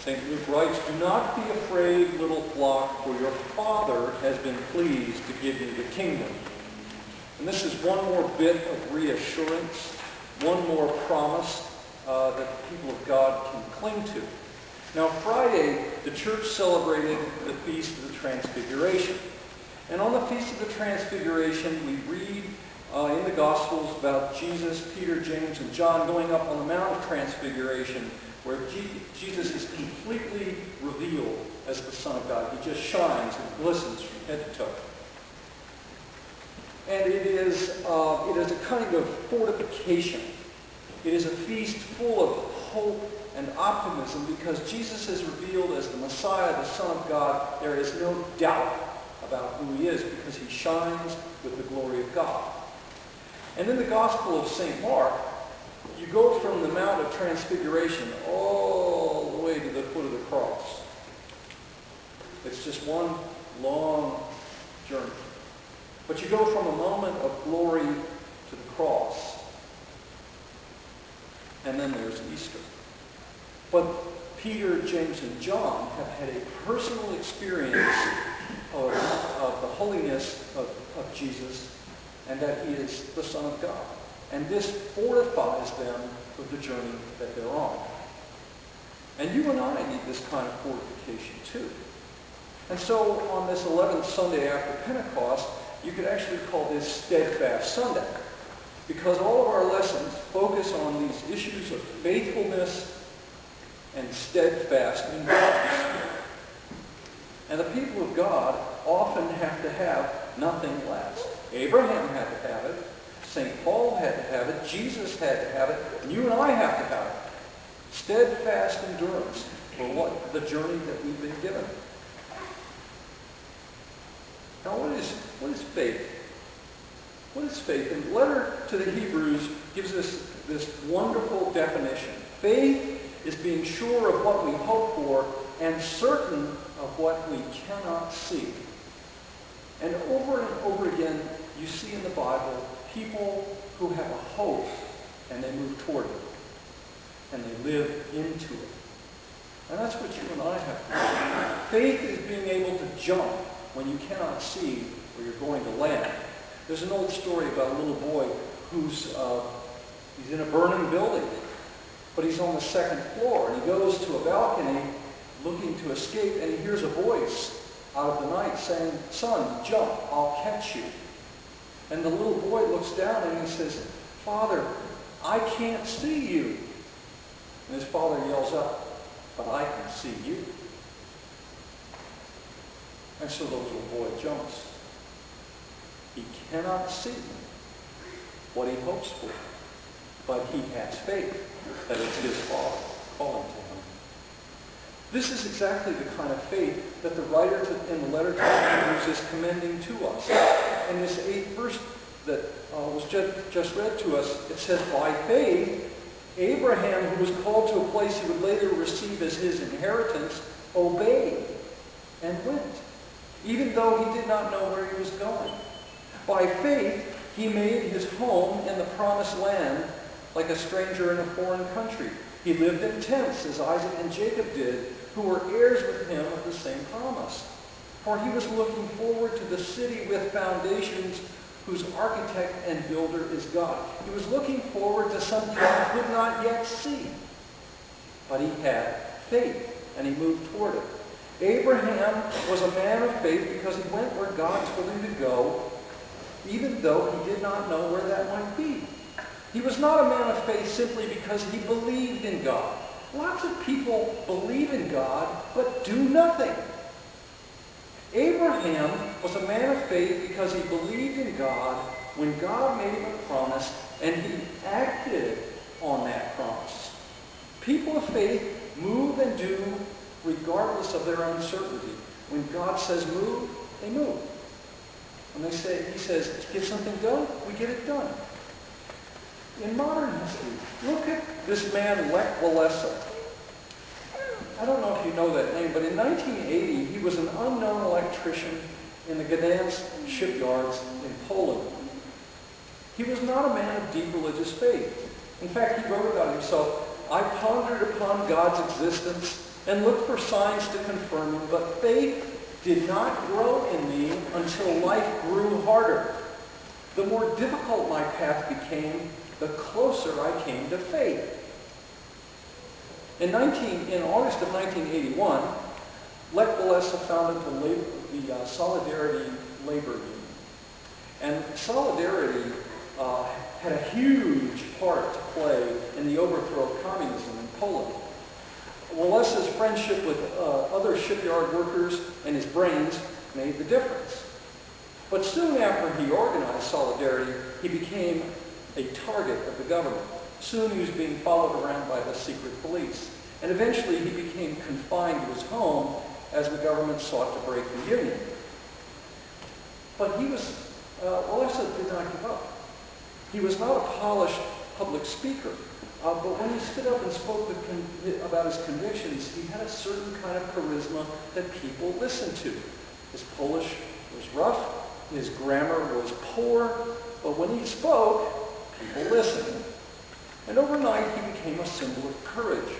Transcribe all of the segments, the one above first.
St. Luke writes, "Do not be afraid, little flock, for your Father has been pleased to give you the kingdom." And this is one more bit of reassurance, one more promise that the people of God can cling to. Now, Friday, the church celebrated the Feast of the Transfiguration. And on the Feast of the Transfiguration, we read in the Gospels about Jesus, Peter, James, and John going up on the Mount of Transfiguration, where Jesus is completely revealed as the Son of God. He just shines and glistens from head to toe. And it is a kind of fortification. It is a feast full of hope and optimism because Jesus is revealed as the Messiah, the Son of God. There is no doubt about who he is because he shines with the glory of God. And in the Gospel of St. Mark, you go from the Mount of Transfiguration all the way to the foot of the cross. It's just one long journey. But you go from a moment of glory to the cross. And then there's Easter. But Peter, James, and John have had a personal experience of the holiness of Jesus and that he is the Son of God. And this fortifies them for the journey that they're on. And you and I need this kind of fortification too. And so on this 11th Sunday after Pentecost, you could actually call this Steadfast Sunday, because all of our lessons focus on these issues of faithfulness and steadfast endurance. And the people of God often have to have nothing less. Abraham had to have it. St. Paul had to have it. Jesus had to have it. And you and I have to have it. Steadfast endurance for the journey that we've been given. Now, what is faith? What is faith? And the letter to the Hebrews gives us this wonderful definition. Faith is being sure of what we hope for and certain of what we cannot see. And over again, you see in the Bible people who have a hope and they move toward it. And they live into it. And that's what you and I have to do. Faith is being able to jump when you cannot see where you're going to land. There's an old story about a little boy who's he's in a burning building, but he's on the second floor, and he goes to a balcony looking to escape, and he hears a voice out of the night saying, "Son, jump, I'll catch you." And the little boy looks down and he says, "Father, I can't see you." And his father yells up, "But I can see you." And so the little boy jumps. He cannot see what he hopes for, but he has faith that it's his Father calling to him. This is exactly the kind of faith that the writer in the letter to the Hebrews is commending to us. In this 8th verse that was just read to us, it says, "By faith, Abraham, who was called to a place he would later receive as his inheritance, obeyed and went, even though he did not know where he was going. By faith, he made his home in the promised land like a stranger in a foreign country. He lived in tents as Isaac and Jacob did, who were heirs with him of the same promise. For he was looking forward to the city with foundations, whose architect and builder is God." He was looking forward to something he could not yet see. But he had faith, and he moved toward it. Abraham was a man of faith because he went where God told him to go, even though he did not know where that might be. He was not a man of faith simply because he believed in God. Lots of people believe in God, but do nothing. Abraham was a man of faith because he believed in God when God made him a promise, and he acted on that promise. People of faith move and do regardless of their uncertainty. When God says move, they move. When he says get something done, we get it done. In modern history, look at this man, Lech Walesa. I don't know if you know that name, but in 1980, he was an unknown electrician in the Gdansk shipyards in Poland. He was not a man of deep religious faith. In fact, he wrote about himself, "I pondered upon God's existence and looked for signs to confirm him, but faith did not grow in me until life grew harder. The more difficult my path became, the closer I came to faith. In August of 1981, Lech Walesa founded the Solidarity Labor Union. And Solidarity had a huge part to play in the overthrow of communism in Poland. Walesa's friendship with other shipyard workers and his brains made the difference. But soon after he organized Solidarity, he became a target of the government. Soon he was being followed around by the secret police. And eventually he became confined to his home as the government sought to break the union. But Walesa did not give up. He was not a polished public speaker, but when he stood up and spoke about his convictions, he had a certain kind of charisma that people listened to. His Polish was rough, his grammar was poor, but when he spoke, people listened. And overnight, he became a symbol of courage.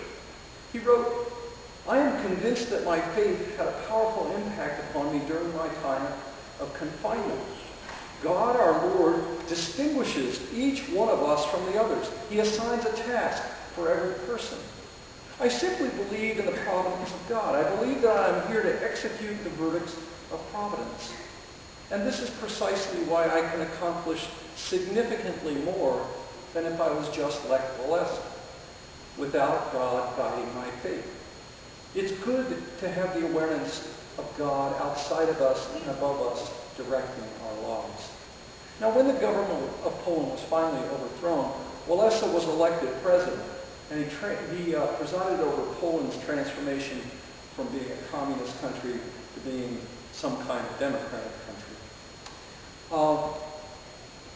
He wrote, "I am convinced that my faith had a powerful impact upon me during my time of confinement. God, our Lord, distinguishes each one of us from the others. He assigns a task for every person. I simply believe in the providence of God. I believe that I am here to execute the verdicts of providence. And this is precisely why I can accomplish significantly more than if I was just Lech Walesa, without God guiding my faith. It's good to have the awareness of God outside of us and above us directing our lives." Now, when the government of Poland was finally overthrown, Walesa was elected president, and he presided over Poland's transformation from being a communist country to being some kind of democratic country.